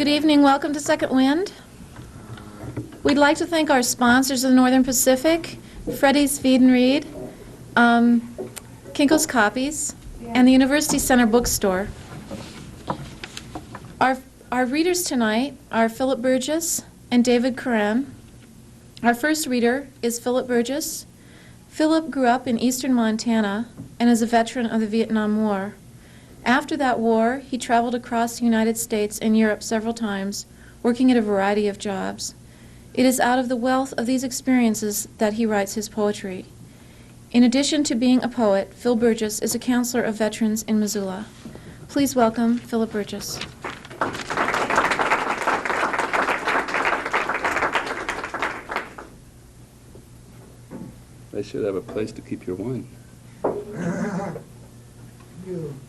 Good evening. Welcome to Second Wind. We'd like to thank our sponsors of the Northern Pacific, Freddy's Feed and Read, Kinko's Copies, and the University Center Bookstore. Our readers tonight are Phillip Burgess and David Curran. Our first reader is Phillip Burgess. Phillip grew up in eastern Montana and is a veteran of the Vietnam War. After that war, he traveled across the United States and Europe several times, working at a variety of jobs. It is out of the wealth of these experiences that he writes his poetry. In addition to being a poet, Phil Burgess is a counselor of veterans in Missoula. Please welcome Phillip Burgess. I should have a place to keep your wine.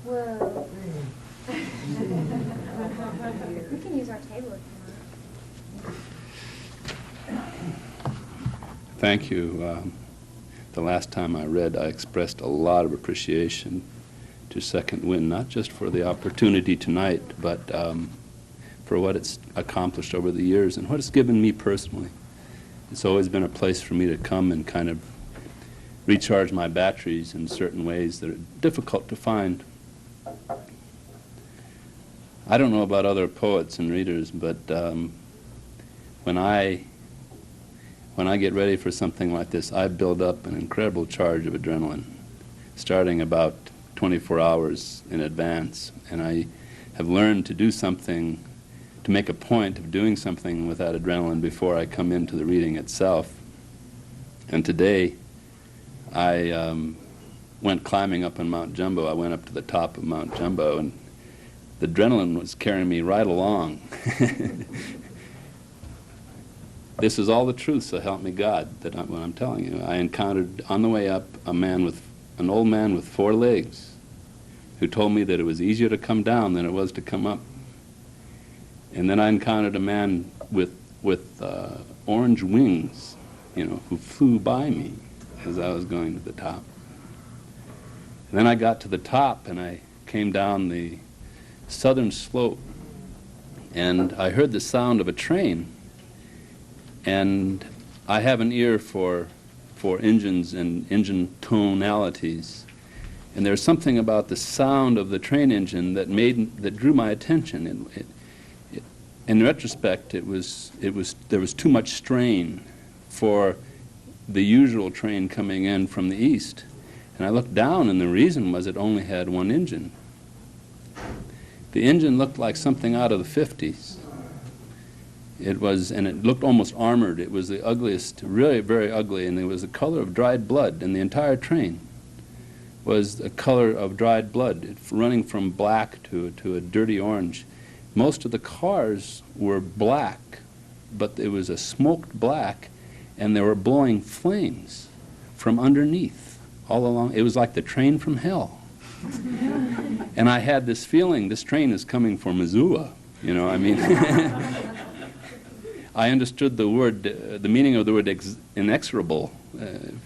Whoa. We can use our table if you want. Thank you. The last time I read, I expressed a lot of appreciation to Second Wind, not just for the opportunity tonight, but for what it's accomplished over the years and what it's given me personally. It's always been a place for me to come and kind of recharge my batteries in certain ways that are difficult to find. I don't know about other poets and readers, but when I get ready for something like this, I build up an incredible charge of adrenaline, starting about 24 hours in advance. And I have learned to do something, to make a point of doing something with that adrenaline before I come into the reading itself. And today, I went climbing up on Mount Jumbo. I went up to the top of Mount Jumbo, and the adrenaline was carrying me right along. This is all the truth, so help me God, what I'm telling you. I encountered on the way up an old man with 4 legs who told me that it was easier to come down than it was to come up. And then I encountered a man with orange wings, who flew by me as I was going to the top. And then I got to the top and I came down the southern slope and I heard the sound of a train. And I have an ear for engines and engine tonalities. And there's something about the sound of the train engine that drew my attention. In retrospect, there was too much strain for the usual train coming in from the east. And I looked down, and the reason was it only had 1 engine. The engine looked like something out of the 50s. And it looked almost armored. It was the ugliest, really very ugly, and it was the color of dried blood, and the entire train was the color of dried blood, running from black to a dirty orange. Most of the cars were black, but it was a smoked black, and they were blowing flames from underneath all along. It was like the train from hell. And I had this feeling, this train is coming for Missoula, I understood the meaning of the word inexorable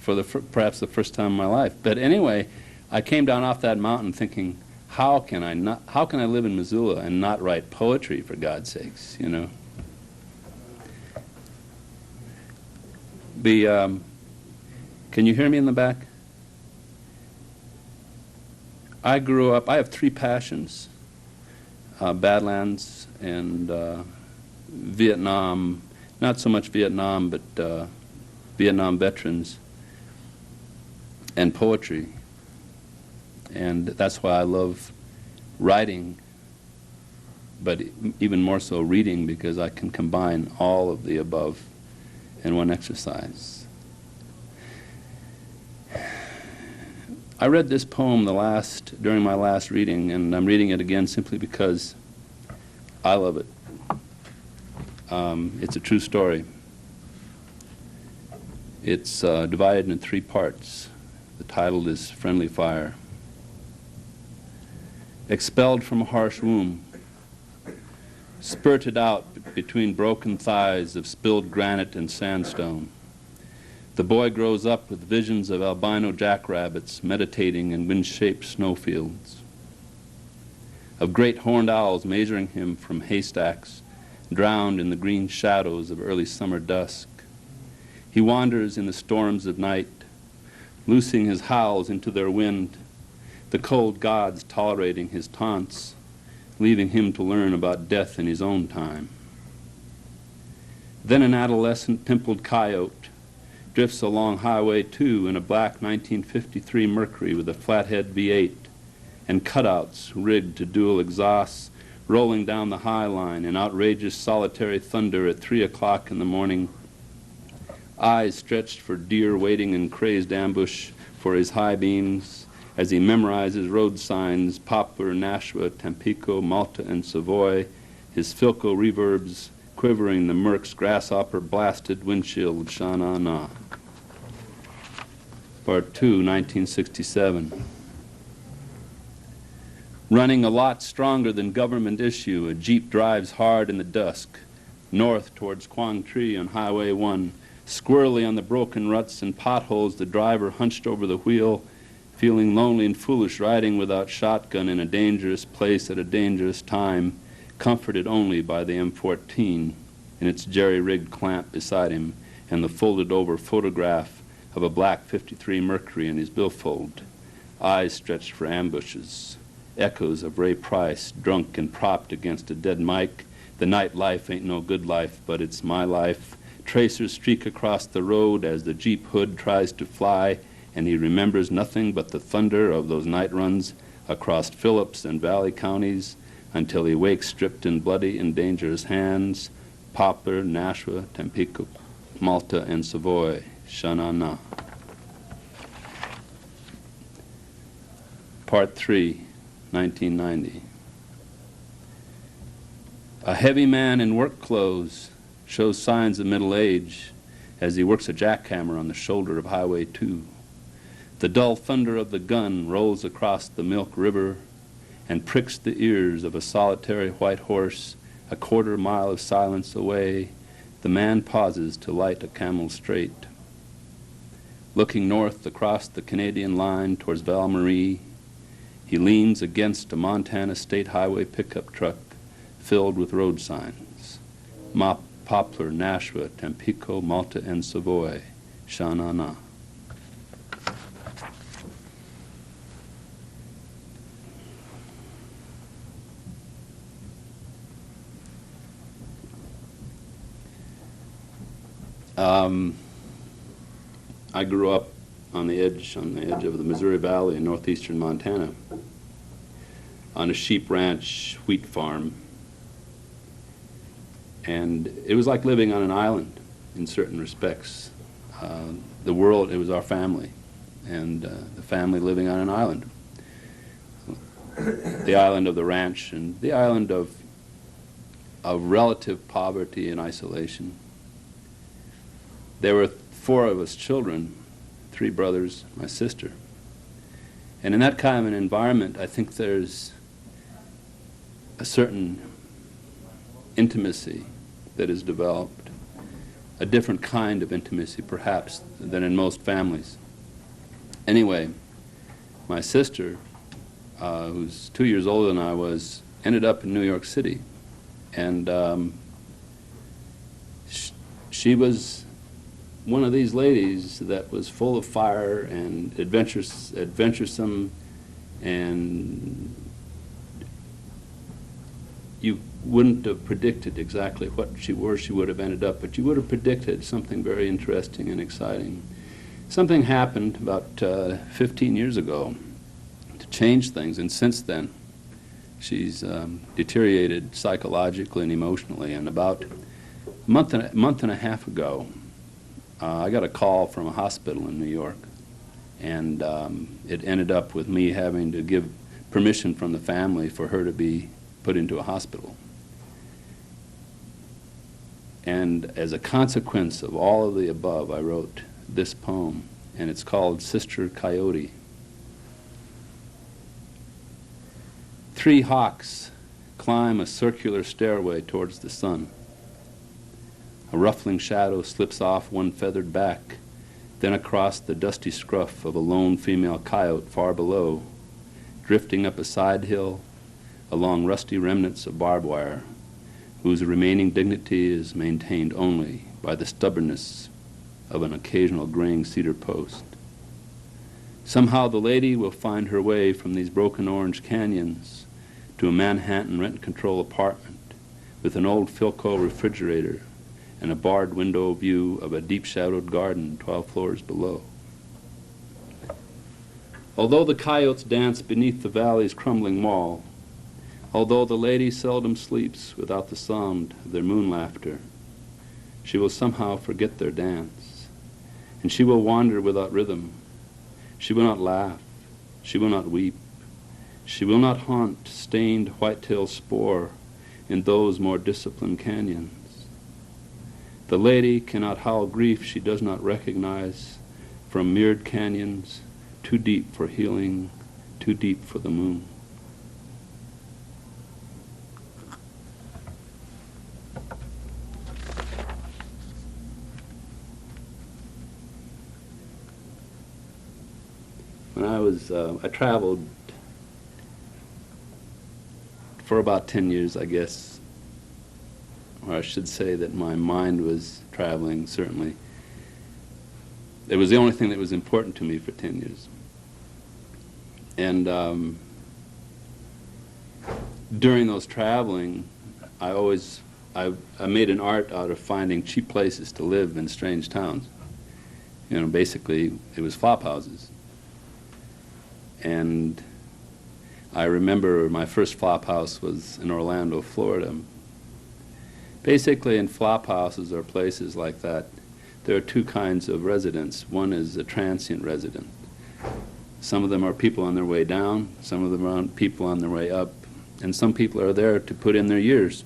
for perhaps the first time in my life. But anyway, I came down off that mountain thinking, how can I live in Missoula and not write poetry, for God's sakes, Can you hear me in the back? I grew up, I have 3 passions, Badlands and Vietnam, not so much Vietnam, but Vietnam veterans, and poetry. And that's why I love writing, but even more so reading, because I can combine all of the above in one exercise. I read this poem during my last reading, and I'm reading it again simply because I love it. It's a true story. It's divided into 3 parts. The title is Friendly Fire. Expelled from a harsh womb, spurted out between broken thighs of spilled granite and sandstone, the boy grows up with visions of albino jackrabbits meditating in wind-shaped snowfields, of great horned owls measuring him from haystacks drowned in the green shadows of early summer dusk. He wanders in the storms of night, loosing his howls into their wind, the cold gods tolerating his taunts, leaving him to learn about death in his own time. Then an adolescent pimpled coyote drifts along Highway 2 in a black 1953 Mercury with a flathead V8 and cutouts rigged to dual exhausts, rolling down the High Line in outrageous solitary thunder at 3 o'clock in the morning, eyes stretched for deer waiting in crazed ambush for his high beams as he memorizes road signs, Poplar, Nashua, Tampico, Malta, and Savoy, his Philco reverbs quivering the Merck's grasshopper-blasted windshield, sha-na-na. Part 2, 1967. Running a lot stronger than government issue, a Jeep drives hard in the dusk, north towards Quang Tri on Highway 1. Squirrely on the broken ruts and potholes, the driver hunched over the wheel, feeling lonely and foolish, riding without shotgun in a dangerous place at a dangerous time, comforted only by the M14 and its jerry-rigged clamp beside him and the folded-over photograph of a black 53 Mercury in his billfold, eyes stretched for ambushes, echoes of Ray Price, drunk and propped against a dead mic. The night life ain't no good life, but it's my life. Tracers streak across the road as the Jeep hood tries to fly, and he remembers nothing but the thunder of those night runs across Phillips and Valley counties until he wakes stripped in bloody and dangerous hands, Poplar, Nashua, Tampico, Malta, and Savoy, sha-na-na. Part 3, 1990. A heavy man in work clothes shows signs of middle age as he works a jackhammer on the shoulder of Highway 2. The dull thunder of the gun rolls across the Milk River and pricks the ears of a solitary white horse a quarter-mile of silence away. The man pauses to light a Camel Straight. Looking north across the Canadian line towards Val Marie, he leans against a Montana State Highway pickup truck filled with road signs. Poplar, Nashua, Tampico, Malta, and Savoy, sha-na-na. I grew up on the edge of the Missouri Valley in northeastern Montana, on a sheep ranch wheat farm. And it was like living on an island in certain respects. The world, it was our family, and the family living on an island. The island of the ranch and the island of relative poverty and isolation. There were 4 of us children, 3 brothers, my sister. And in that kind of an environment, I think there's a certain intimacy that is developed, a different kind of intimacy perhaps than in most families. Anyway, my sister, who's 2 years older than I was, ended up in New York City. And she was one of these ladies that was full of fire and adventuresome, and you wouldn't have predicted exactly where she would have ended up, but you would have predicted something very interesting and exciting. Something happened about 15 years ago to change things, and since then she's deteriorated psychologically and emotionally. And about a month and a half ago, I got a call from a hospital in New York, and it ended up with me having to give permission from the family for her to be put into a hospital. And as a consequence of all of the above, I wrote this poem, and it's called Sister Coyote. 3 hawks climb a circular stairway towards the sun. A ruffling shadow slips off one feathered back, then across the dusty scruff of a lone female coyote far below, drifting up a side hill, along rusty remnants of barbed wire, whose remaining dignity is maintained only by the stubbornness of an occasional graying cedar post. Somehow the lady will find her way from these broken orange canyons to a Manhattan rent-control apartment with an old Philco refrigerator and a barred window view of a deep-shadowed garden 12 floors below. Although the coyotes dance beneath the valley's crumbling wall, although the lady seldom sleeps without the sound of their moon laughter, she will somehow forget their dance, and she will wander without rhythm. She will not laugh, she will not weep, she will not haunt stained whitetail spoor in those more disciplined canyons. The lady cannot howl grief she does not recognize from mirrored canyons too deep for healing, too deep for the moon. When I traveled for about 10 years, I guess, or I should say that my mind was traveling, certainly. It was the only thing that was important to me for 10 years. And during those traveling, I made an art out of finding cheap places to live in strange towns. You know, basically, it was flop houses. And I remember my first flop house was in Orlando, Florida. Basically, in flop houses or places like that, there are two kinds of residents. One is a transient resident. Some of them are people on their way down, some of them are people on their way up, and some people are there to put in their years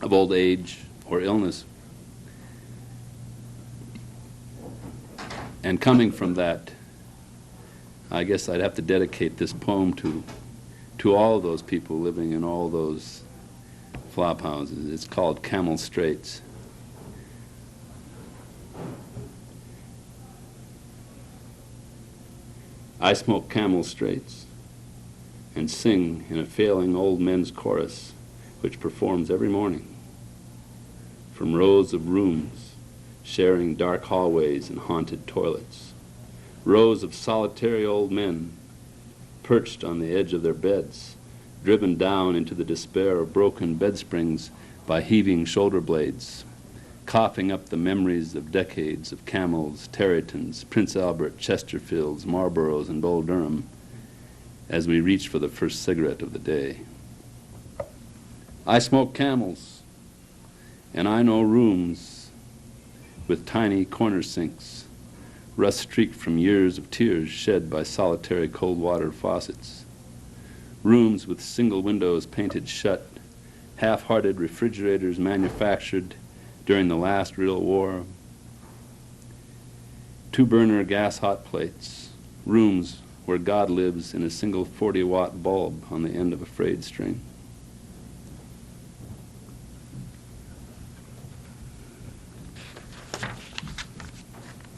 of old age or illness. And coming from that, I guess I'd have to dedicate this poem to all of those people living in all those flop houses. It's called Camel Straits. I smoke Camel Straits and sing in a failing old men's chorus which performs every morning. From rows of rooms sharing dark hallways and haunted toilets, rows of solitary old men perched on the edge of their beds, driven down into the despair of broken bed springs by heaving shoulder blades, coughing up the memories of decades of Camels, Terrytons, Prince Albert, Chesterfields, Marlboroughs, and Bull Durham as we reach for the first cigarette of the day. I smoke Camels, and I know rooms with tiny corner sinks, rust-streaked from years of tears shed by solitary cold water faucets. Rooms with single windows painted shut, half-hearted refrigerators manufactured during the last real war. Two-burner gas hot plates. Rooms where God lives in a single 40-watt bulb on the end of a frayed string.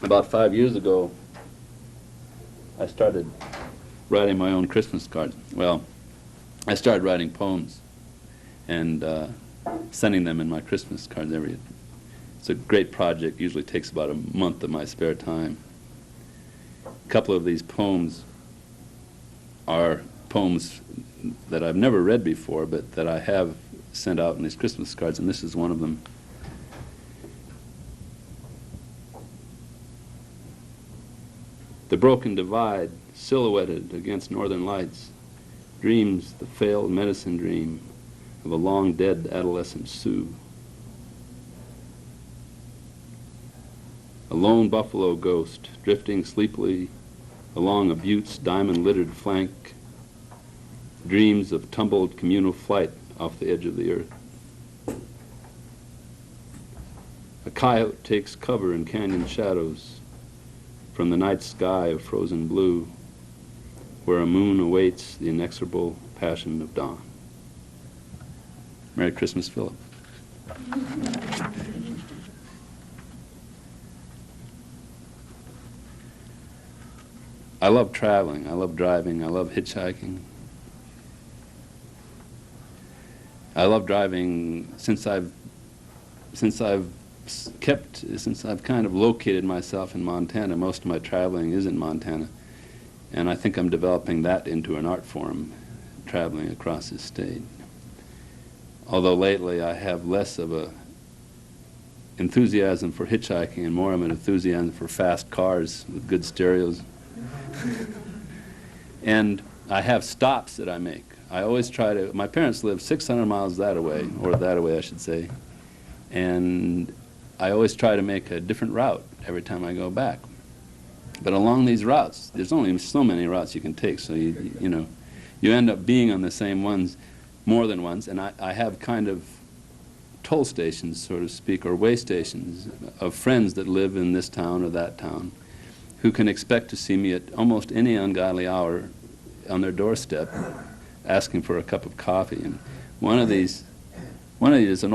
About 5 years ago, I started writing my own Christmas cards. Well, I started writing poems and sending them in my Christmas cards every year. It's a great project, usually takes about a month of my spare time. A couple of these poems are poems that I've never read before, but that I have sent out in these Christmas cards, and this is one of them. The broken divide, silhouetted against northern lights, dreams the failed medicine dream of a long-dead adolescent Sioux. A lone buffalo ghost drifting sleepily along a butte's diamond-littered flank, dreams of tumbled communal flight off the edge of the earth. A coyote takes cover in canyon shadows from the night sky of frozen blue, where a moon awaits the inexorable passion of dawn. Merry Christmas, Philip. I love traveling, I love driving, I love hitchhiking. I love driving since I've kind of located myself in Montana. Most of my traveling is in Montana, and I think I'm developing that into an art form, traveling across this state. Although lately I have less of a enthusiasm for hitchhiking and more of an enthusiasm for fast cars with good stereos. And I have stops that I make. I always try to, my parents live 600 miles that away, or that away I should say, and I always try to make a different route every time I go back. But along these routes, there's only so many routes you can take, so you end up being on the same ones more than once, and I have kind of toll stations, so to speak, or way stations of friends that live in this town or that town who can expect to see me at almost any ungodly hour on their doorstep asking for a cup of coffee. And one of these is they're an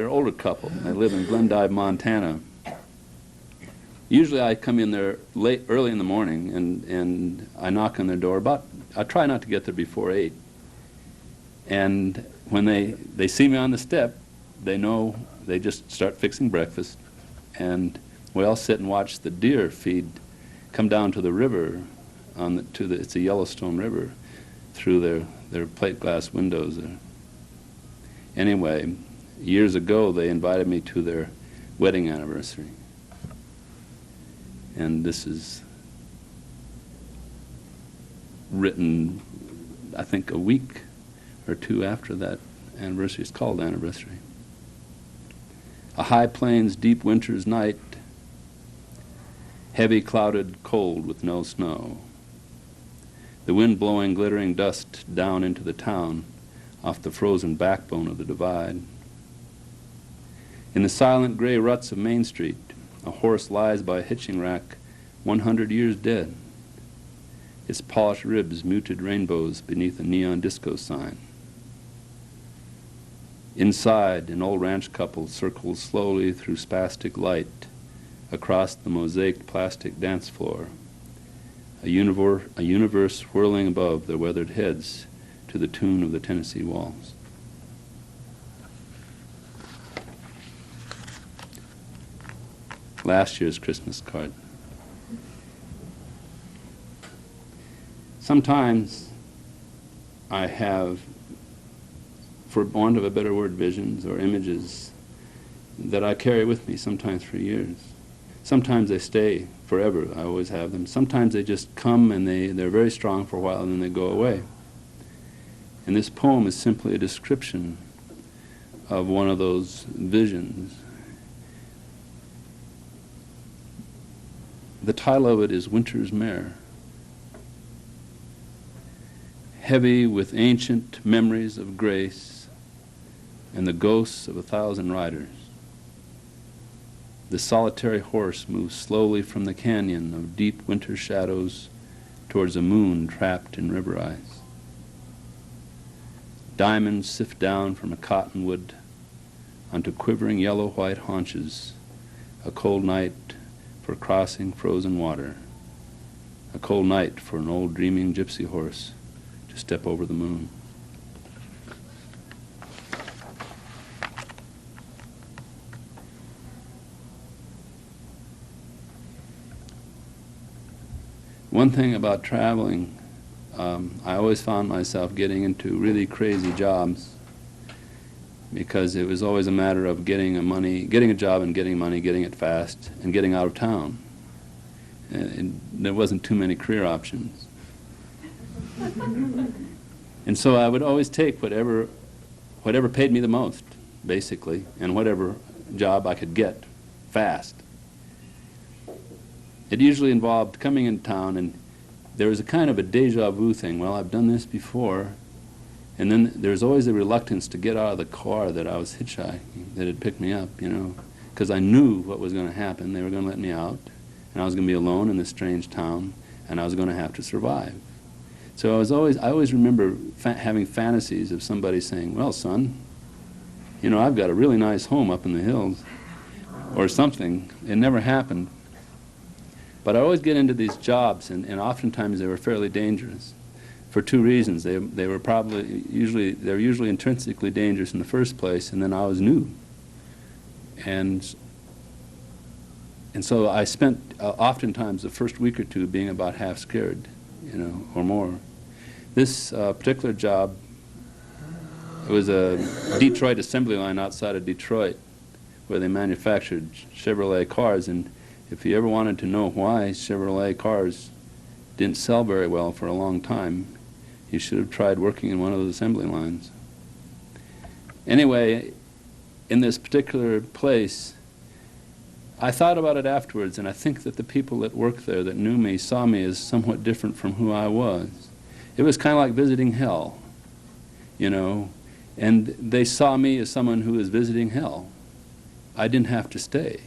older couple. They live in Glendive, Montana. Usually I come in there early in the morning and I knock on their door I try not to get there before 8. And when they see me on the step, they know, they just start fixing breakfast, and we all sit and watch the deer come down to the river, it's a Yellowstone River, through their plate glass windows there. Anyway, years ago they invited me to their wedding anniversary, and this is written, I think, a week or two after that anniversary. It's called anniversary. A high plains, deep winter's night, heavy, clouded, cold with no snow. The wind blowing glittering dust down into the town off the frozen backbone of the divide. In the silent gray ruts of Main Street, a horse lies by a hitching rack 100 years dead, its polished ribs muted rainbows beneath a neon disco sign. Inside, an old ranch couple circles slowly through spastic light across the mosaiced plastic dance floor, a universe whirling above their weathered heads to the tune of the Tennessee Waltz. Last year's Christmas card. Sometimes I have, for want of a better word, visions or images that I carry with me, sometimes for years. Sometimes they stay forever. I always have them. Sometimes they just come and they're very strong for a while and then they go away. And this poem is simply a description of one of those visions. The title of it is Winter's Mare. Heavy with ancient memories of grace and the ghosts of 1,000 riders, the solitary horse moves slowly from the canyon of deep winter shadows towards a moon trapped in river ice. Diamonds sift down from a cottonwood onto quivering yellow-white haunches, a cold night for crossing frozen water, a cold night for an old dreaming gypsy horse to step over the moon. One thing about traveling, I always found myself getting into really crazy jobs because it was always a matter of getting a job and getting money, getting it fast, and getting out of town. And there wasn't too many career options. And so I would always take whatever paid me the most, basically, and whatever job I could get fast. It usually involved coming in town, and there was a kind of a deja vu thing. Well, I've done this before. And then there's always a reluctance to get out of the car that I was hitchhiking, that had picked me up, because I knew what was going to happen. They were going to let me out, and I was going to be alone in this strange town, and I was going to have to survive. So I always remember having fantasies of somebody saying, well, son, I've got a really nice home up in the hills, or something. It never happened. But I always get into these jobs, and oftentimes they were fairly dangerous. for two reasons. They were they're usually intrinsically dangerous in the first place, and then I was new. And so I spent oftentimes the first week or two being about half scared, or more. This particular job, it was a Detroit assembly line outside of Detroit where they manufactured Chevrolet cars, and if you ever wanted to know why Chevrolet cars didn't sell very well for a long time, you should have tried working in one of those assembly lines. Anyway, in this particular place, I thought about it afterwards, and I think that the people that worked there that knew me saw me as somewhat different from who I was. It was kind of like visiting hell, and they saw me as someone who was visiting hell. I didn't have to stay,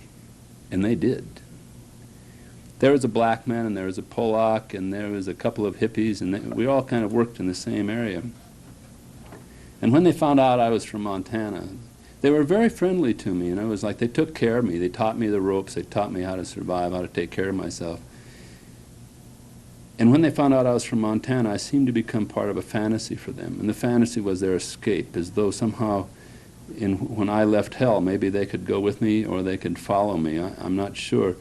and they did. There was a black man, and there was a Polak, and there was a couple of hippies, and we all kind of worked in the same area. And when they found out I was from Montana, they were very friendly to me, it was like they took care of me. They taught me the ropes. They taught me how to survive, how to take care of myself. And when they found out I was from Montana, I seemed to become part of a fantasy for them. And the fantasy was their escape, as though somehow when I left hell, maybe they could go with me or they could follow me. I'm not sure.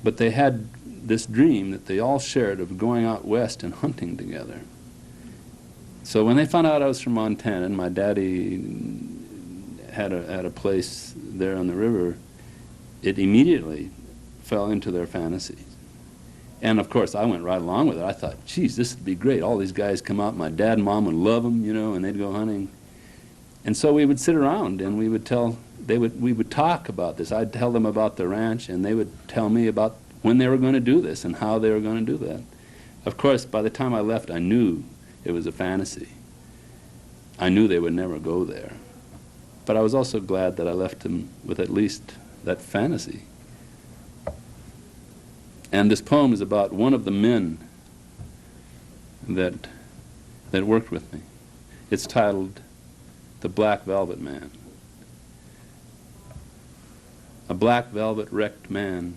But they had this dream that they all shared of going out west and hunting together. So when they found out I was from Montana, and my daddy had a place there on the river, it immediately fell into their fantasies. And of course, I went right along with it. I thought, geez, this would be great. All these guys come out, my dad and mom would love them, and they'd go hunting. And so we would sit around and we would talk about this. I'd tell them about the ranch, and they would tell me about when they were going to do this and how they were going to do that. Of course, by the time I left, I knew it was a fantasy. I knew they would never go there. But I was also glad that I left them with at least that fantasy. And this poem is about one of the men that worked with me. It's titled The Black Velvet Man. A black velvet wrecked man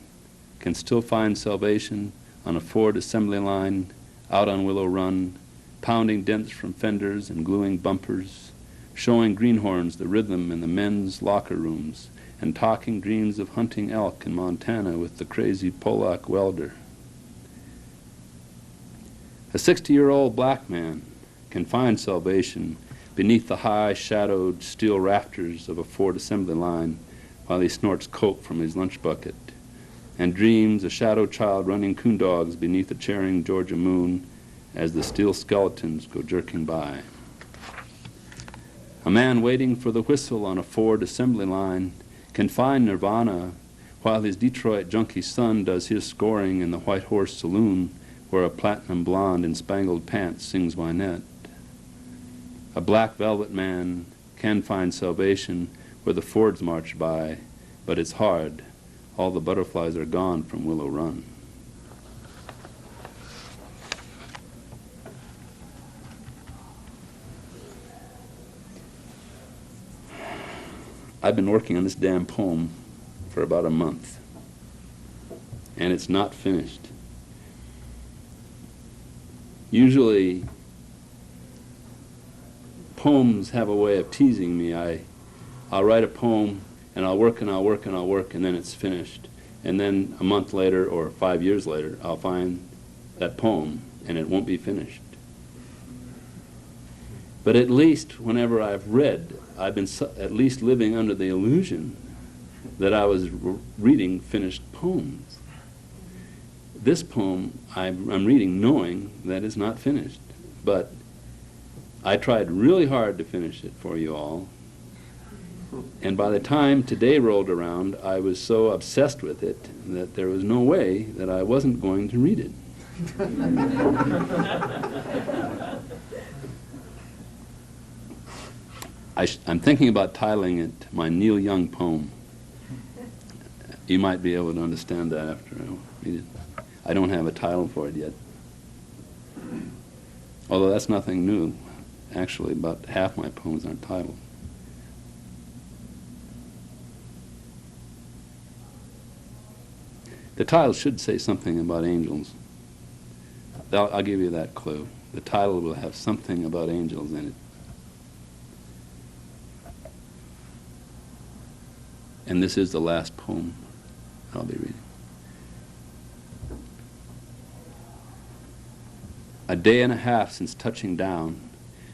can still find salvation on a Ford assembly line out on Willow Run, pounding dents from fenders and gluing bumpers, showing greenhorns the rhythm in the men's locker rooms, and talking dreams of hunting elk in Montana with the crazy Polak welder. A 60-year-old black man can find salvation beneath the high-shadowed steel rafters of a Ford assembly line while he snorts coke from his lunch bucket and dreams a shadow child running coon dogs beneath a cheering Georgia moon as the steel skeletons go jerking by. A man waiting for the whistle on a Ford assembly line can find nirvana while his Detroit junkie son does his scoring in the White Horse Saloon where a platinum blonde in spangled pants sings Wynette. A black velvet man can find salvation where the Fords march by, but it's hard. All the butterflies are gone from Willow Run. I've been working on this damn poem for about a month, and it's not finished. Usually, poems have a way of teasing me. I'll write a poem, and I'll work, and I'll work, and I'll work, and then it's finished. And then a month later, or 5 years later, I'll find that poem, and it won't be finished. But at least whenever I've read, I've been at least living under the illusion that I was reading finished poems. This poem I'm reading knowing that it's not finished, but I tried really hard to finish it for you all, and by the time today rolled around, I was so obsessed with it that there was no way that I wasn't going to read it. I'm thinking about titling it my Neil Young poem. You might be able to understand that after I read it. I don't have a title for it yet. Although that's nothing new. Actually, about half my poems aren't titled. The title should say something about angels. I'll give you that clue. The title will have something about angels in it. And this is the last poem I'll be reading. A day and a half since touching down,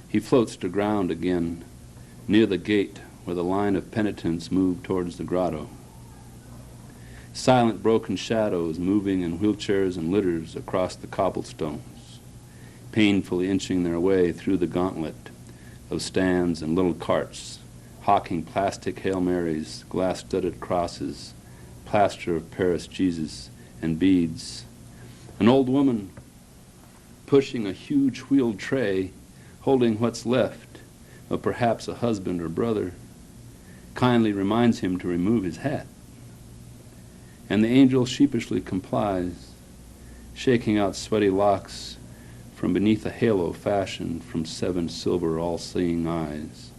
he floats to ground again, near the gate where the line of penitents moved towards the grotto. Silent broken shadows moving in wheelchairs and litters across the cobblestones, painfully inching their way through the gauntlet of stands and little carts, hawking plastic Hail Marys, glass-studded crosses, plaster of Paris Jesus, and beads. An old woman pushing a huge wheeled tray, holding what's left of perhaps a husband or brother, kindly reminds him to remove his hat. And the angel sheepishly complies, shaking out sweaty locks from beneath a halo fashioned from 7 silver all-seeing eyes.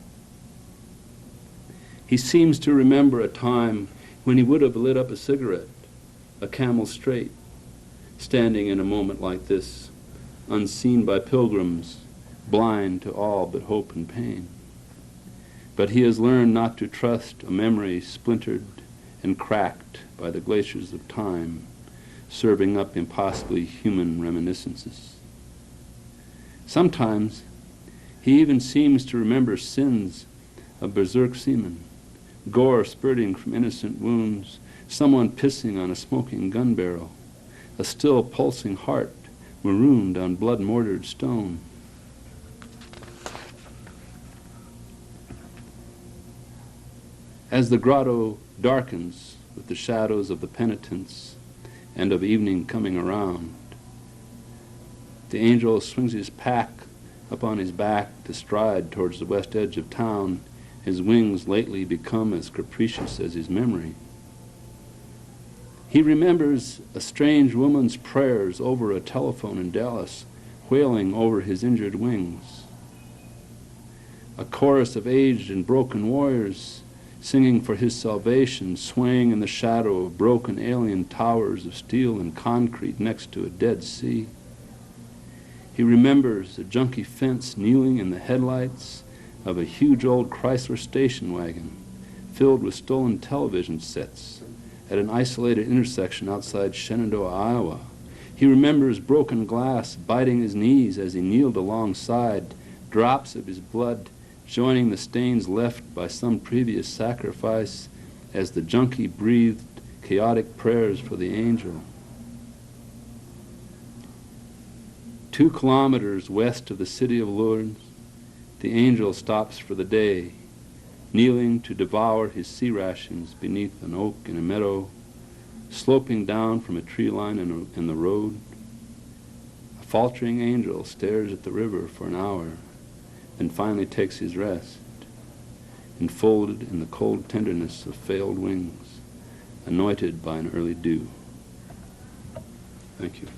He seems to remember a time when he would have lit up a cigarette, a Camel straight, standing in a moment like this, unseen by pilgrims, blind to all but hope and pain. But he has learned not to trust a memory splintered and cracked by the glaciers of time, serving up impossibly human reminiscences. Sometimes he even seems to remember sins of berserk seamen, gore spurting from innocent wounds, someone pissing on a smoking gun barrel, a still pulsing heart marooned on blood-mortared stone. As the grotto darkens with the shadows of the penitents and of evening coming around, the angel swings his pack up on his back to stride towards the west edge of town, his wings lately become as capricious as his memory. He remembers a strange woman's prayers over a telephone in Dallas, wailing over his injured wings. A chorus of aged and broken warriors singing for his salvation, swaying in the shadow of broken alien towers of steel and concrete next to a dead sea. He remembers a junky fence kneeling in the headlights of a huge old Chrysler station wagon filled with stolen television sets at an isolated intersection outside Shenandoah, Iowa. He remembers broken glass biting his knees as he kneeled alongside, drops of his blood joining the stains left by some previous sacrifice as the junkie breathed chaotic prayers for the angel. 2 kilometers west of the city of Lourdes, the angel stops for the day, kneeling to devour his sea rations beneath an oak in a meadow, sloping down from a tree line in the road. A faltering angel stares at the river for an hour, then finally takes his rest, enfolded in the cold tenderness of failed wings, anointed by an early dew. Thank you.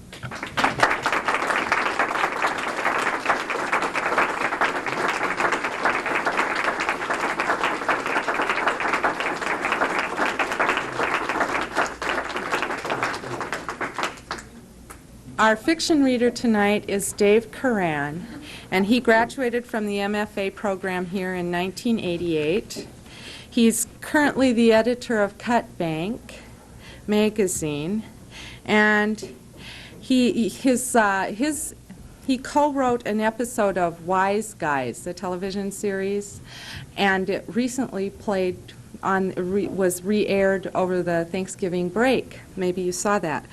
Our fiction reader tonight is Dave Curran, and he graduated from the MFA program here in 1988. He's currently the editor of Cut Bank magazine, and he co-wrote an episode of Wise Guys, the television series, and it recently was re-aired over the Thanksgiving break. Maybe you saw that.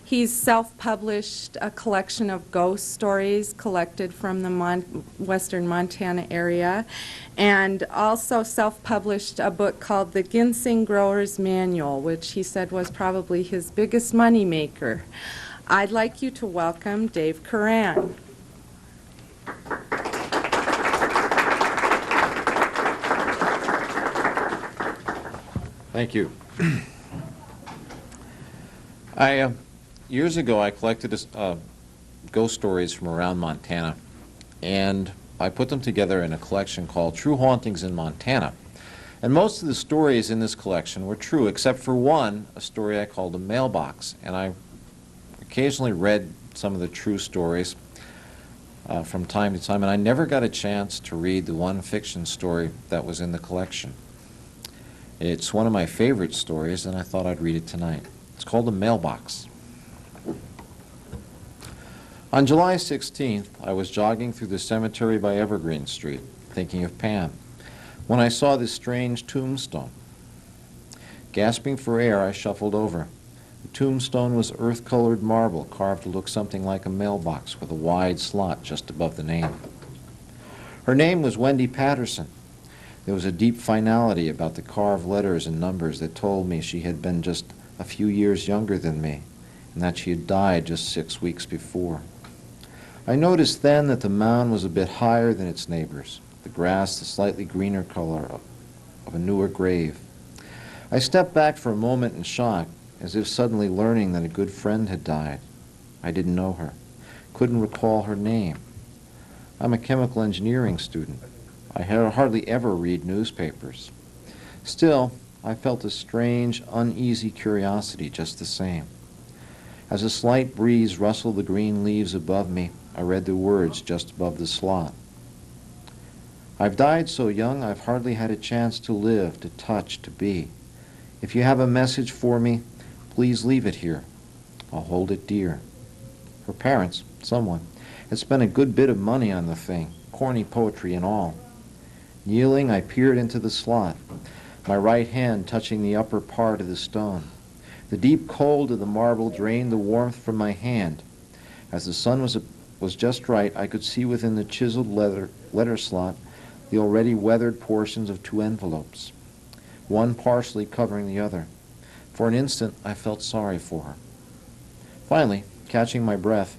He's self-published a collection of ghost stories collected from the western Montana area, and also self-published a book called The Ginseng Grower's Manual, which he said was probably his biggest money maker. I'd like you to welcome Dave Curran. Thank you. Years ago, I collected ghost stories from around Montana, and I put them together in a collection called True Hauntings in Montana. And most of the stories in this collection were true, except for one, a story I called A Mailbox. And I occasionally read some of the true stories. from time to time, and I never got a chance to read the one fiction story that was in the collection. It's one of my favorite stories, and I thought I'd read it tonight. It's called The Mailbox. On July 16th, I was jogging through the cemetery by Evergreen Street, thinking of Pam, when I saw this strange tombstone. Gasping for air, I shuffled over. The tombstone was earth-colored marble carved to look something like a mailbox with a wide slot just above the name. Her name was Wendy Patterson. There was a deep finality about the carved letters and numbers that told me she had been just a few years younger than me, and that she had died just 6 weeks before. I noticed then that the mound was a bit higher than its neighbors, the grass the slightly greener color of a newer grave. I stepped back for a moment in shock, as if suddenly learning that a good friend had died. I didn't know her, couldn't recall her name. I'm a chemical engineering student. I hardly ever read newspapers. Still, I felt a strange, uneasy curiosity just the same. As a slight breeze rustled the green leaves above me, I read the words just above the slot. I've died so young I've hardly had a chance to live, to touch, to be. If you have a message for me, please leave it here. I'll hold it dear. Her parents, someone, had spent a good bit of money on the thing, corny poetry and all. Kneeling, I peered into the slot, my right hand touching the upper part of the stone. The deep cold of the marble drained the warmth from my hand. As the sun was just right, I could see within the chiseled letter slot the already weathered portions of 2 envelopes, one partially covering the other. For an instant, I felt sorry for her. Finally, catching my breath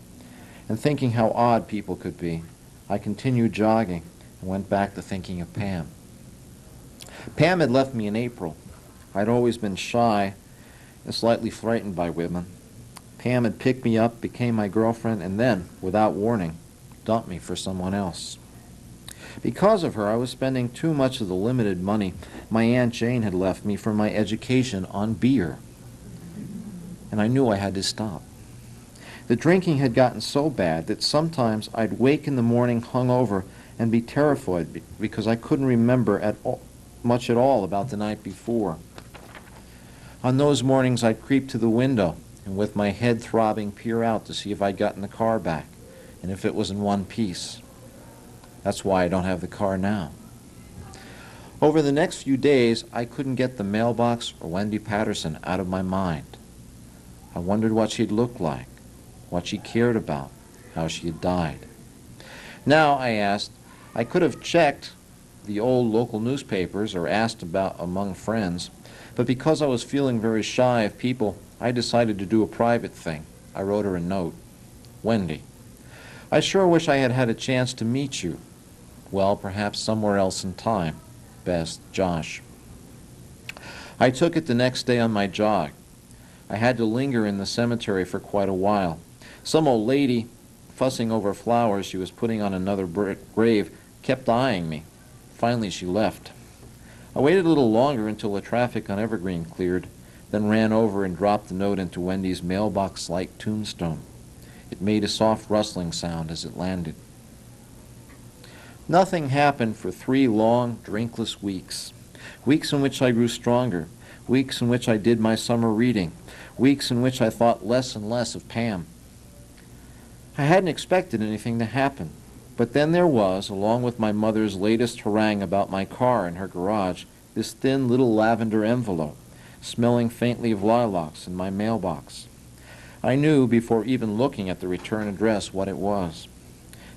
and thinking how odd people could be, I continued jogging and went back to thinking of Pam. Pam had left me in April. I'd always been shy and slightly frightened by women. Pam had picked me up, became my girlfriend, and then, without warning, dumped me for someone else. Because of her, I was spending too much of the limited money my Aunt Jane had left me for my education on beer. And I knew I had to stop. The drinking had gotten so bad that sometimes I'd wake in the morning hungover and be terrified because I couldn't remember much at all about the night before. On those mornings, I'd creep to the window and with my head throbbing peer out to see if I'd gotten the car back and if it was in one piece. That's why I don't have the car now. Over the next few days, I couldn't get the mailbox or Wendy Patterson out of my mind. I wondered what she'd looked like, what she cared about, how she had died. Now, I asked, I could have checked the old local newspapers or asked about among friends, but because I was feeling very shy of people, I decided to do a private thing. I wrote her a note. Wendy, I sure wish I had had a chance to meet you. Well, perhaps somewhere else in time. Best, Josh. I took it the next day on my jog. I had to linger in the cemetery for quite a while. Some old lady, fussing over flowers she was putting on another grave, kept eyeing me. Finally, she left. I waited a little longer until the traffic on Evergreen cleared, then ran over and dropped the note into Wendy's mailbox-like tombstone. It made a soft rustling sound as it landed. Nothing happened for 3 long, drinkless weeks. Weeks in which I grew stronger. Weeks in which I did my summer reading. Weeks in which I thought less and less of Pam. I hadn't expected anything to happen. But then there was, along with my mother's latest harangue about my car in her garage, this thin little lavender envelope, smelling faintly of lilacs, in my mailbox. I knew, before even looking at the return address, what it was.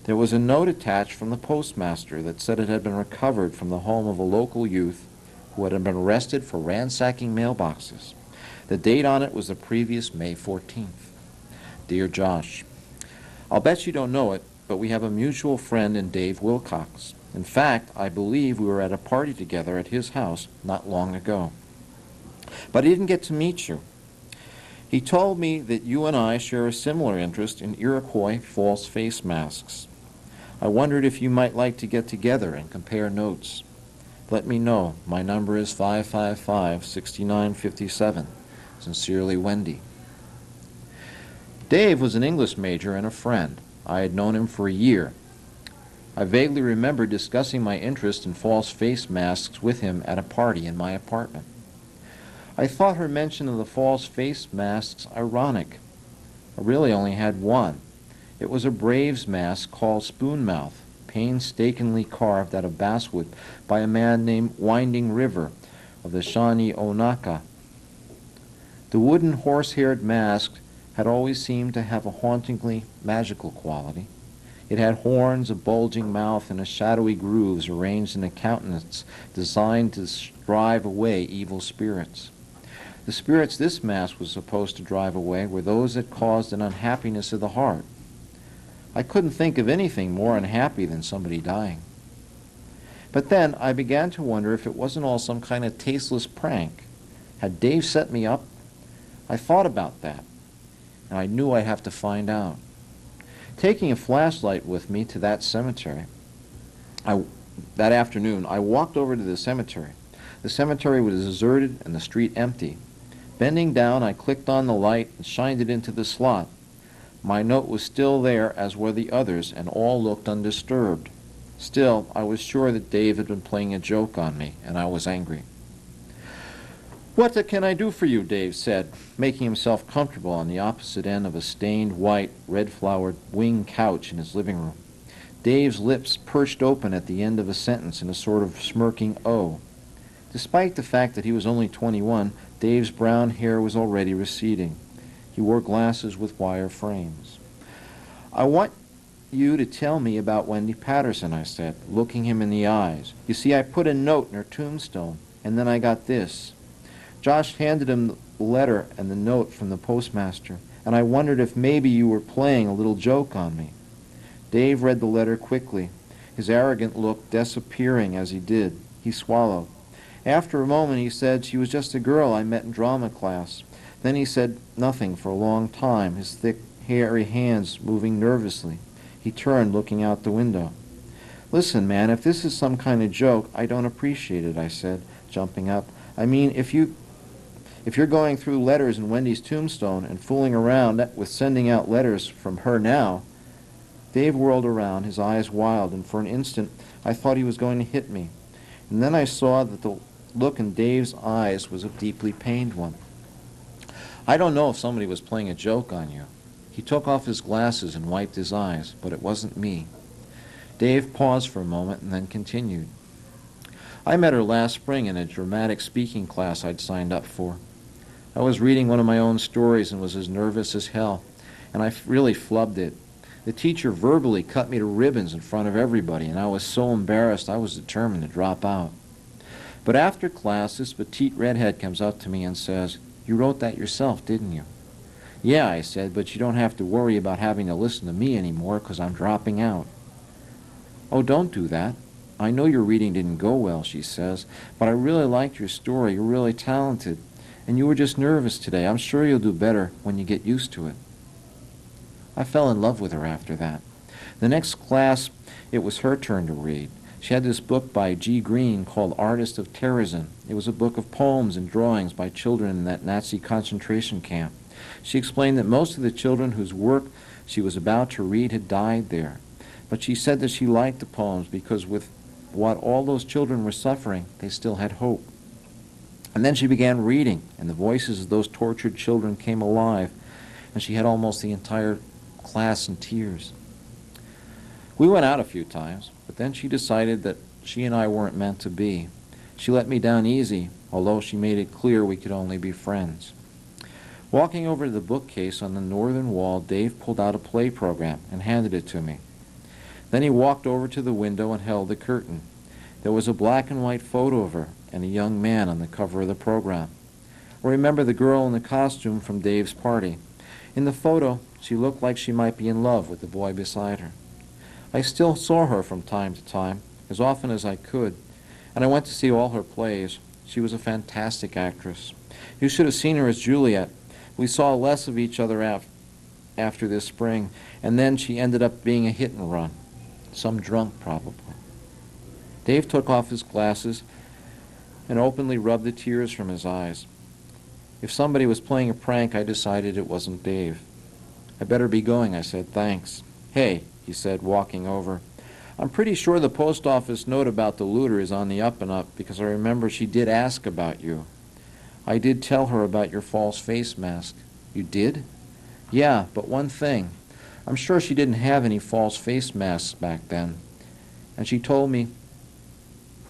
There was a note attached from the postmaster that said it had been recovered from the home of a local youth who had been arrested for ransacking mailboxes. The date on it was the previous May 14th. Dear Josh, I'll bet you don't know it, but we have a mutual friend in Dave Wilcox. In fact, I believe we were at a party together at his house not long ago. But I didn't get to meet you. He told me that you and I share a similar interest in Iroquois false face masks. I wondered if you might like to get together and compare notes. Let me know. My number is 555-6957. Sincerely, Wendy. Dave was an English major and a friend. I had known him for a year. I vaguely remember discussing my interest in false face masks with him at a party in my apartment. I thought her mention of the false face masks ironic. I really only had one. It was a Braves mask called Spoonmouth, painstakingly carved out of basswood by a man named Winding River of the Shawnee Onaka. The wooden horse-haired mask had always seemed to have a hauntingly magical quality. It had horns, a bulging mouth, and a shadowy grooves arranged in a countenance designed to drive away evil spirits. The spirits this mask was supposed to drive away were those that caused an unhappiness of the heart. I couldn't think of anything more unhappy than somebody dying. But then I began to wonder if it wasn't all some kind of tasteless prank. Had Dave set me up? I thought about that, and I knew I'd have to find out. Taking a flashlight with me to that cemetery, that afternoon, I walked over to the cemetery. The cemetery was deserted and the street empty. Bending down, I clicked on the light and shined it into the slot. My note was still there, as were the others, and all looked undisturbed. Still, I was sure that Dave had been playing a joke on me, and I was angry. "What can I do for you?" Dave said, making himself comfortable on the opposite end of a stained white, red-flowered wing couch in his living room. Dave's lips perched open at the end of a sentence in a sort of smirking O. Despite the fact that he was only 21, Dave's brown hair was already receding. He wore glasses with wire frames. "I want you to tell me about Wendy Patterson," I said, looking him in the eyes. "You see, I put a note in her tombstone, and then I got this." Josh handed him the letter and the note from the postmaster, and I wondered if maybe you were playing a little joke on me. Dave read the letter quickly, his arrogant look disappearing as he did. He swallowed. After a moment he said, "She was just a girl I met in drama class." Then he said nothing for a long time, his thick, hairy hands moving nervously. He turned, looking out the window. "Listen, man, if this is some kind of joke, I don't appreciate it," I said, jumping up. "I mean, if you're going through letters in Wendy's tombstone and fooling around with sending out letters from her now." Dave whirled around, his eyes wild, and for an instant I thought he was going to hit me. And then I saw that the look in Dave's eyes was a deeply pained one. "I don't know if somebody was playing a joke on you." He took off his glasses and wiped his eyes, but it wasn't me. Dave paused for a moment and then continued. "I met her last spring in a dramatic speaking class I'd signed up for. I was reading one of my own stories and was as nervous as hell, and I really flubbed it. The teacher verbally cut me to ribbons in front of everybody, and I was so embarrassed I was determined to drop out. But after class, this petite redhead comes up to me and says, 'You wrote that yourself, didn't you?' 'Yeah,' I said, 'but you don't have to worry about having to listen to me anymore because I'm dropping out.' 'Oh, don't do that. I know your reading didn't go well,' she says, 'but I really liked your story. You're really talented. And you were just nervous today. I'm sure you'll do better when you get used to it.' I fell in love with her after that. The next class, it was her turn to read. She had this book by G. Green called Artist of Terrorism. It was a book of poems and drawings by children in that Nazi concentration camp. She explained that most of the children whose work she was about to read had died there. But she said that she liked the poems because with what all those children were suffering, they still had hope. And then she began reading, and the voices of those tortured children came alive, and she had almost the entire class in tears. We went out a few times, but then she decided that she and I weren't meant to be. She let me down easy, although she made it clear we could only be friends. Walking over to the bookcase on the northern wall, Dave pulled out a play program and handed it to me. Then he walked over to the window and held the curtain. There was a black and white photo of her and a young man on the cover of the program. I remember the girl in the costume from Dave's party. In the photo, she looked like she might be in love with the boy beside her. I still saw her from time to time, as often as I could, and I went to see all her plays. She was a fantastic actress. You should have seen her as Juliet. We saw less of each other after this spring, and then she ended up being a hit and run. Some drunk, probably. Dave took off his glasses and openly rubbed the tears from his eyes. If somebody was playing a prank, I decided it wasn't Dave. "I better be going," I said. "Thanks." "Hey," he said, walking over. "I'm pretty sure the post office note about the looter is on the up and up, because I remember she did ask about you. I did tell her about your false face mask." "You did?" "Yeah, but one thing. I'm sure she didn't have any false face masks back then. And she told me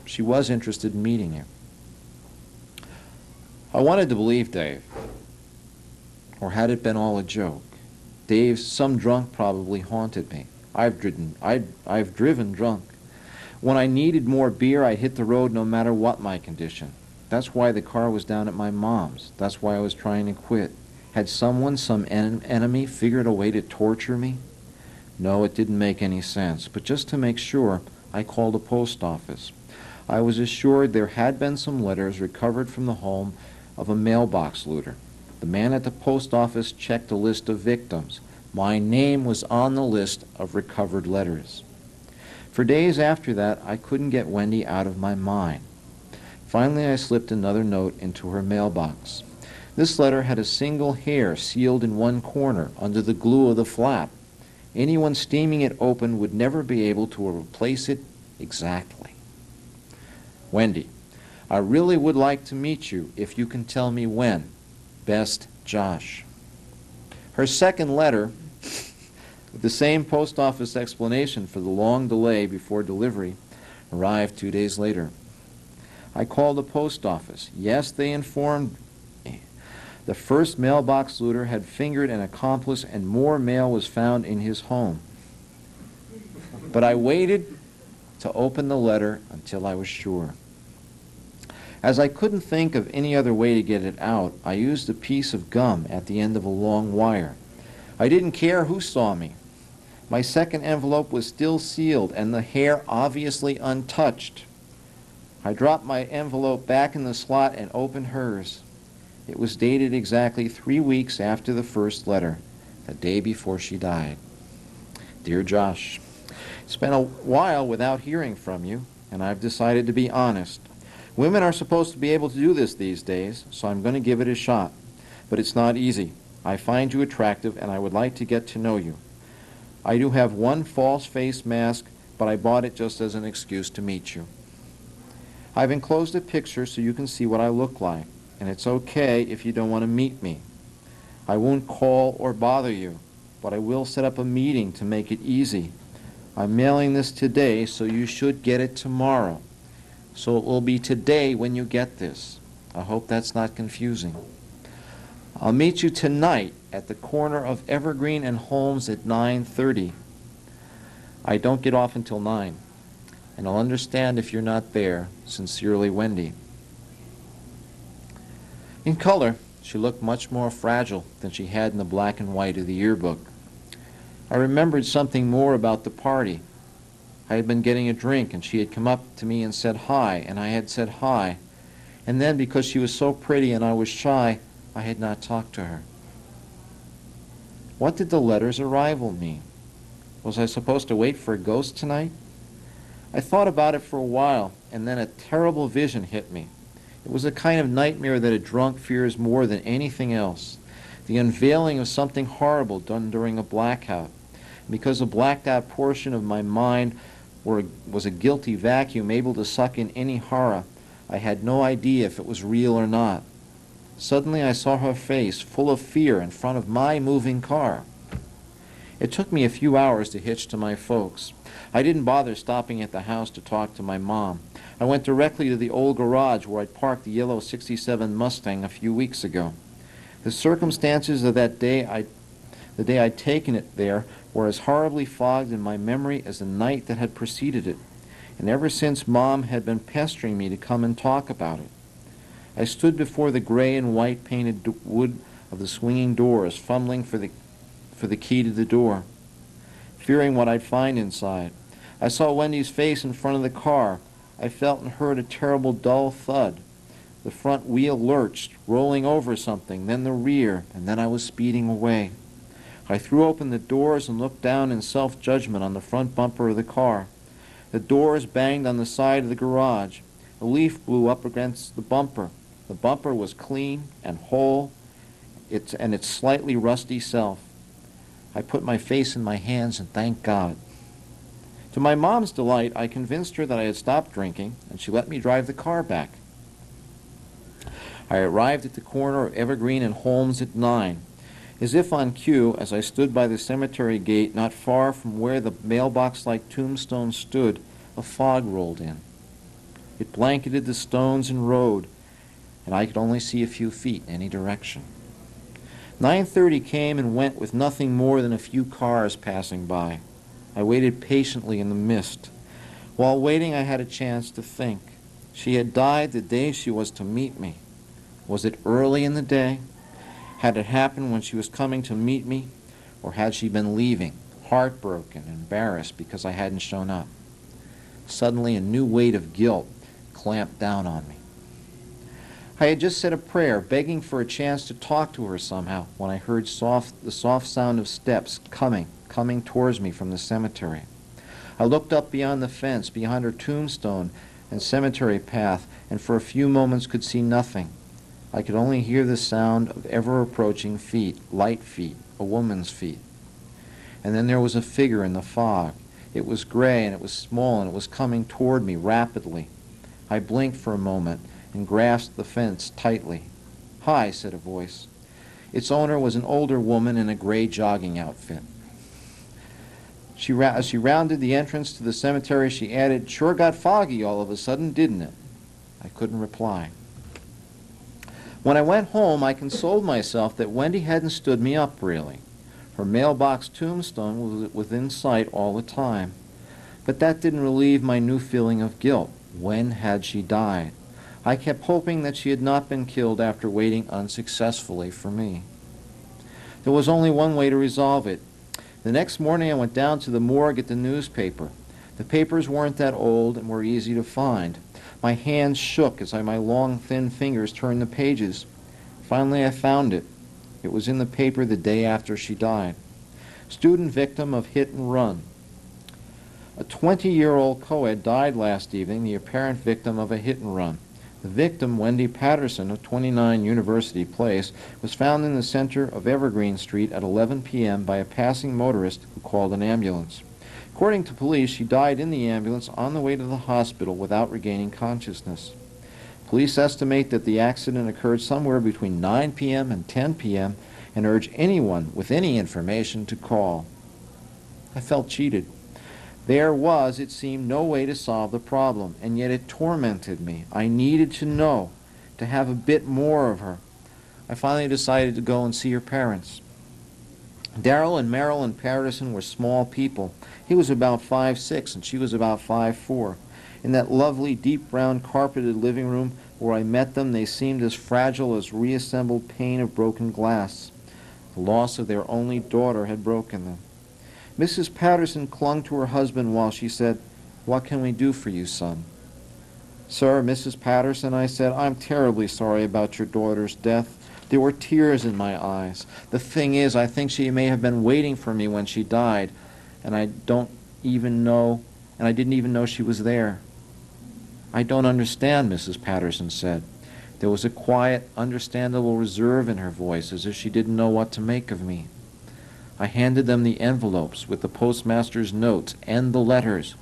she was interested in meeting you." I wanted to believe Dave. Or had it been all a joke? Dave, some drunk probably haunted me. I've driven drunk. When I needed more beer, I'd hit the road no matter what my condition. That's why the car was down at my mom's. That's why I was trying to quit. Had someone, some enemy, figured a way to torture me? No, it didn't make any sense. But just to make sure, I called the post office. I was assured there had been some letters recovered from the home of a mailbox looter. The man at the post office checked a list of victims. My name was on the list of recovered letters. For days after that, I couldn't get Wendy out of my mind. Finally, I slipped another note into her mailbox. This letter had a single hair sealed in one corner under the glue of the flap. Anyone steaming it open would never be able to replace it exactly. "Wendy, I really would like to meet you if you can tell me when. Best, Josh." Her second letter, with the same post office explanation for the long delay before delivery, arrived 2 days later. I called the post office. Yes, they informed me. The first mailbox looter had fingered an accomplice and more mail was found in his home. But I waited to open the letter until I was sure. As I couldn't think of any other way to get it out, I used a piece of gum at the end of a long wire. I didn't care who saw me. My second envelope was still sealed and the hair obviously untouched. I dropped my envelope back in the slot and opened hers. It was dated exactly 3 weeks after the first letter, the day before she died. "Dear Josh, it's been a while without hearing from you, and I've decided to be honest. Women are supposed to be able to do this these days, so I'm going to give it a shot. But it's not easy. I find you attractive, and I would like to get to know you. I do have one false face mask, but I bought it just as an excuse to meet you. I've enclosed a picture so you can see what I look like, and it's okay if you don't want to meet me. I won't call or bother you, but I will set up a meeting to make it easy. I'm mailing this today, so you should get it tomorrow. So it will be today when you get this. I hope that's not confusing. I'll meet you tonight at the corner of Evergreen and Holmes at 9:30. I don't get off until 9, and I'll understand if you're not there. Sincerely, Wendy." In color, she looked much more fragile than she had in the black and white of the yearbook. I remembered something more about the party. I had been getting a drink, and she had come up to me and said hi, and I had said hi. And then, because she was so pretty and I was shy, I had not talked to her. What did the letter's arrival mean? Was I supposed to wait for a ghost tonight? I thought about it for a while, and then a terrible vision hit me. It was a kind of nightmare that a drunk fears more than anything else. The unveiling of something horrible done during a blackout. Because the blacked out portion of my mind was a guilty vacuum able to suck in any horror, I had no idea if it was real or not. Suddenly I saw her face, full of fear, in front of my moving car. It took me a few hours to hitch to my folks. I didn't bother stopping at the house to talk to my mom. I went directly to the old garage where I'd parked the yellow '67 Mustang a few weeks ago. The circumstances of that day, the day I'd taken it there, were as horribly fogged in my memory as the night that had preceded it, and ever since Mom had been pestering me to come and talk about it. I stood before the gray and white painted wood of the swinging doors, fumbling for the key to the door, fearing what I'd find inside. I saw Wendy's face in front of the car. I felt and heard a terrible dull thud. The front wheel lurched, rolling over something, then the rear, and then I was speeding away. I threw open the doors and looked down in self-judgment on the front bumper of the car. The doors banged on the side of the garage. A leaf blew up against the bumper. The bumper was clean and whole, its slightly rusty self. I put my face in my hands and thanked God. To my mom's delight, I convinced her that I had stopped drinking, and she let me drive the car back. I arrived at the corner of Evergreen and Holmes at 9. As if on cue, as I stood by the cemetery gate not far from where the mailbox-like tombstone stood, a fog rolled in. It blanketed the stones and road, and I could only see a few feet in any direction. 9:30 came and went with nothing more than a few cars passing by. I waited patiently in the mist. While waiting, I had a chance to think. She had died the day she was to meet me. Was it early in the day? Had it happened when she was coming to meet me? Or had she been leaving, heartbroken, embarrassed because I hadn't shown up? Suddenly, a new weight of guilt clamped down on me. I had just said a prayer, begging for a chance to talk to her somehow, when I heard the soft sound of steps coming towards me from the cemetery. I looked up beyond the fence, behind her tombstone and cemetery path, and for a few moments could see nothing. I could only hear the sound of ever-approaching feet, light feet, a woman's feet. And then there was a figure in the fog. It was gray, and it was small, and it was coming toward me rapidly. I blinked for a moment and grasped the fence tightly. "Hi," said a voice. Its owner was an older woman in a gray jogging outfit. As she rounded the entrance to the cemetery, she added, "Sure got foggy all of a sudden, didn't it?" I couldn't reply. When I went home, I consoled myself that Wendy hadn't stood me up, really. Her mailbox tombstone was within sight all the time. But that didn't relieve my new feeling of guilt. When had she died? I kept hoping that she had not been killed after waiting unsuccessfully for me. There was only one way to resolve it. The next morning I went down to the morgue at the newspaper. The papers weren't that old and were easy to find. My hands shook as my long, thin fingers turned the pages. Finally I found it. It was in the paper the day after she died. Student victim of hit and run. A 20-year-old co-ed died last evening, the apparent victim of a hit and run. The victim, Wendy Patterson of 29 University Place, was found in the center of Evergreen Street at 11 p.m. by a passing motorist who called an ambulance. According to police, she died in the ambulance on the way to the hospital without regaining consciousness. Police estimate that the accident occurred somewhere between 9 p.m. and 10 p.m. and urge anyone with any information to call. I felt cheated. There was, it seemed, no way to solve the problem, and yet it tormented me. I needed to know, to have a bit more of her. I finally decided to go and see her parents. Darrell and Marilyn Patterson were small people. He was about 5'6", and she was about 5'4". In that lovely, deep brown carpeted living room where I met them, they seemed as fragile as reassembled pane of broken glass. The loss of their only daughter had broken them. Mrs. Patterson clung to her husband while she said, "What can we do for you, son?" "Sir, Mrs. Patterson," I said, "I'm terribly sorry about your daughter's death. There were tears in my eyes. The thing is, I think she may have been waiting for me when she died, and I didn't even know she was there." "I don't understand," Mrs. Patterson said. There was a quiet, understandable reserve in her voice, as if she didn't know what to make of me. I handed them the envelopes with the postmaster's notes and the letters.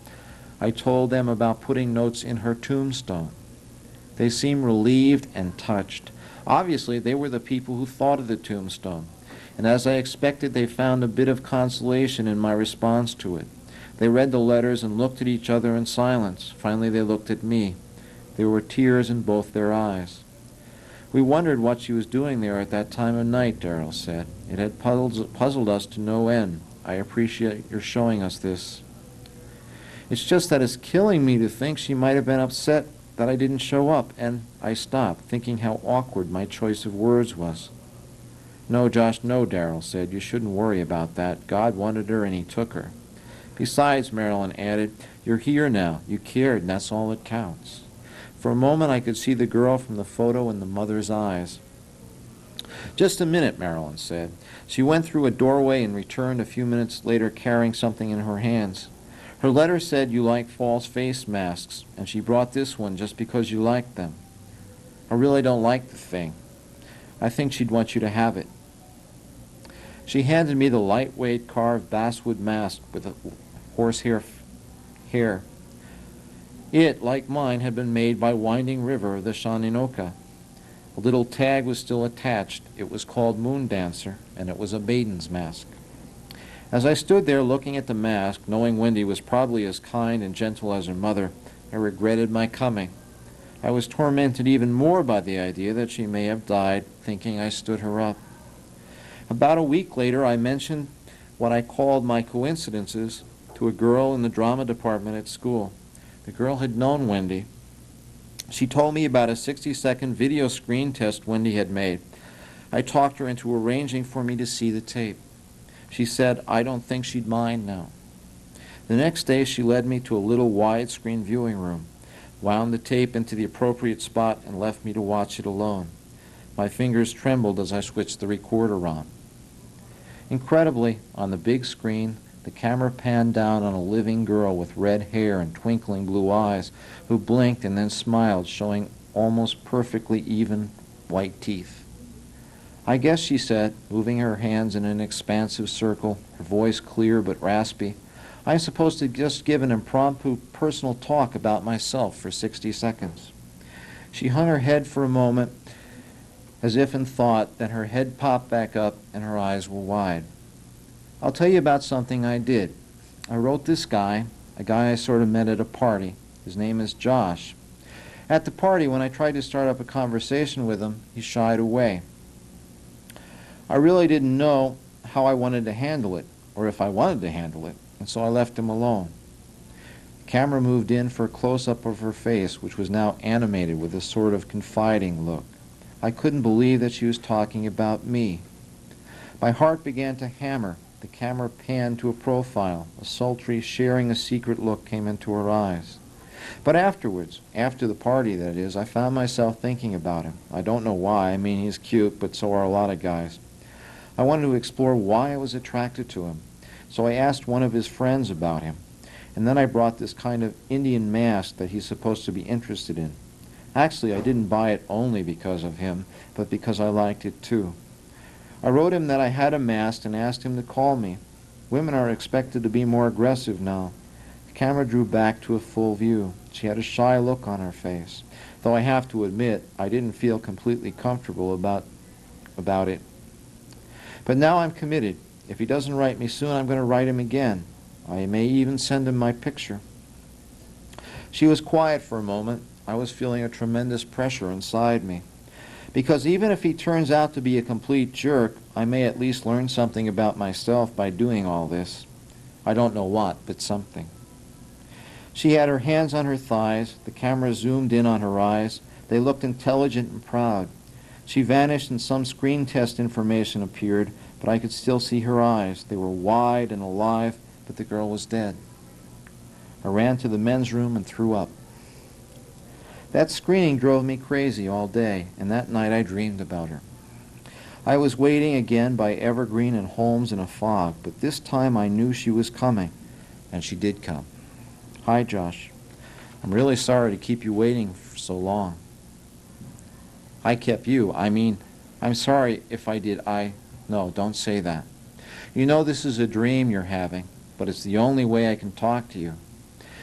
I told them about putting notes in her tombstone. They seemed relieved and touched. Obviously, they were the people who thought of the tombstone, and as I expected, they found a bit of consolation in my response to it. They read the letters and looked at each other in silence. Finally, they looked at me. There were tears in both their eyes. "We wondered what she was doing there at that time of night," Darrell said. "It had puzzled us to no end. I appreciate your showing us this. It's just that it's killing me to think she might have been upset that I didn't show up," and I stopped, thinking how awkward my choice of words was. "No, Josh, no," Darrell said. "You shouldn't worry about that. God wanted her and he took her. Besides," Marilyn added, "you're here now. You cared, and that's all that counts." For a moment I could see the girl from the photo in the mother's eyes. "Just a minute," Marilyn said. She went through a doorway and returned a few minutes later carrying something in her hands. Her letter said you like false face masks, and she brought this one just because you liked them. I really don't like the thing. I think she'd want you to have it. She handed me the lightweight carved basswood mask with a horsehair hair. It, like mine, had been made by Winding River of the Shaninoka. A little tag was still attached. It was called Moon Dancer, and it was a maiden's mask. As I stood there looking at the mask, knowing Wendy was probably as kind and gentle as her mother, I regretted my coming. I was tormented even more by the idea that she may have died thinking I stood her up. About a week later, I mentioned what I called my coincidences to a girl in the drama department at school. The girl had known Wendy. She told me about a 60-second video screen test Wendy had made. I talked her into arranging for me to see the tape. She said, I don't think she'd mind now. The next day, she led me to a little widescreen viewing room, wound the tape into the appropriate spot, and left me to watch it alone. My fingers trembled as I switched the recorder on. Incredibly, on the big screen, the camera panned down on a living girl with red hair and twinkling blue eyes who blinked and then smiled, showing almost perfectly even white teeth. I guess, she said, moving her hands in an expansive circle, her voice clear but raspy, I'm supposed to just give an impromptu personal talk about myself for 60 seconds. She hung her head for a moment, as if in thought, then her head popped back up and her eyes were wide. I'll tell you about something I did. I wrote this guy, a guy I sort of met at a party. His name is Josh. At the party, when I tried to start up a conversation with him, he shied away. I really didn't know how I wanted to handle it, or if I wanted to handle it, and so I left him alone. The camera moved in for a close-up of her face, which was now animated with a sort of confiding look. I couldn't believe that she was talking about me. My heart began to hammer. The camera panned to a profile. A sultry, sharing a secret look came into her eyes. But afterwards, after the party that is, I found myself thinking about him. I don't know why. I mean, he's cute, but so are a lot of guys. I wanted to explore why I was attracted to him. So I asked one of his friends about him. And then I brought this kind of Indian mask that he's supposed to be interested in. Actually, I didn't buy it only because of him, but because I liked it too. I wrote him that I had a mask and asked him to call me. Women are expected to be more aggressive now. The camera drew back to a full view. She had a shy look on her face, though I have to admit I didn't feel completely comfortable about it. But now I'm committed. If he doesn't write me soon, I'm going to write him again. I may even send him my picture. She was quiet for a moment. I was feeling a tremendous pressure inside me. Because even if he turns out to be a complete jerk, I may at least learn something about myself by doing all this. I don't know what, but something. She had her hands on her thighs. The camera zoomed in on her eyes. They looked intelligent and proud. She vanished and some screen test information appeared, but I could still see her eyes. They were wide and alive, but the girl was dead. I ran to the men's room and threw up. That screening drove me crazy all day, and that night I dreamed about her. I was waiting again by Evergreen and Holmes in a fog, but this time I knew she was coming, and she did come. Hi, Josh. I'm really sorry to keep you waiting for so long. I kept you. I mean, I'm sorry if I did. No, don't say that. You know this is a dream you're having, but it's the only way I can talk to you.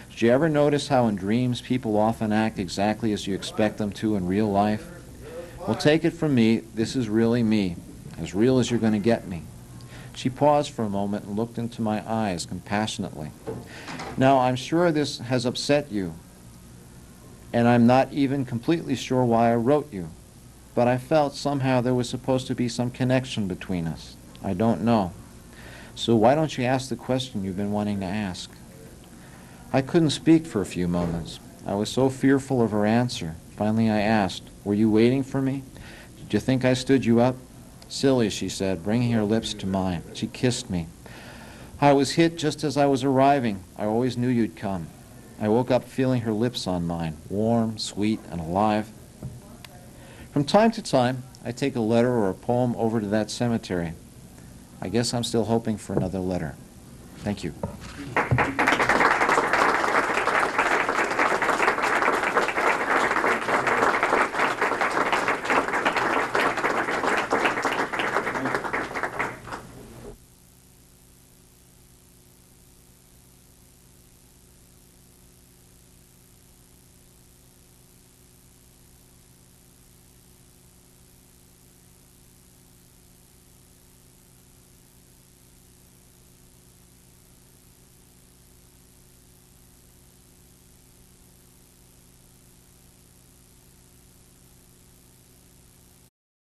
Did you ever notice how in dreams people often act exactly as you expect them to in real life? Well, take it from me, this is really me, as real as you're going to get me. She paused for a moment and looked into my eyes compassionately. Now, I'm sure this has upset you, and I'm not even completely sure why I wrote you, but I felt somehow there was supposed to be some connection between us. I don't know. So why don't you ask the question you've been wanting to ask? I couldn't speak for a few moments. I was so fearful of her answer. Finally I asked, were you waiting for me? Did you think I stood you up? Silly, she said, bringing her lips to mine. She kissed me. I was hit just as I was arriving. I always knew you'd come. I woke up feeling her lips on mine, warm, sweet, and alive. From time to time, I take a letter or a poem over to that cemetery. I guess I'm still hoping for another letter. Thank you.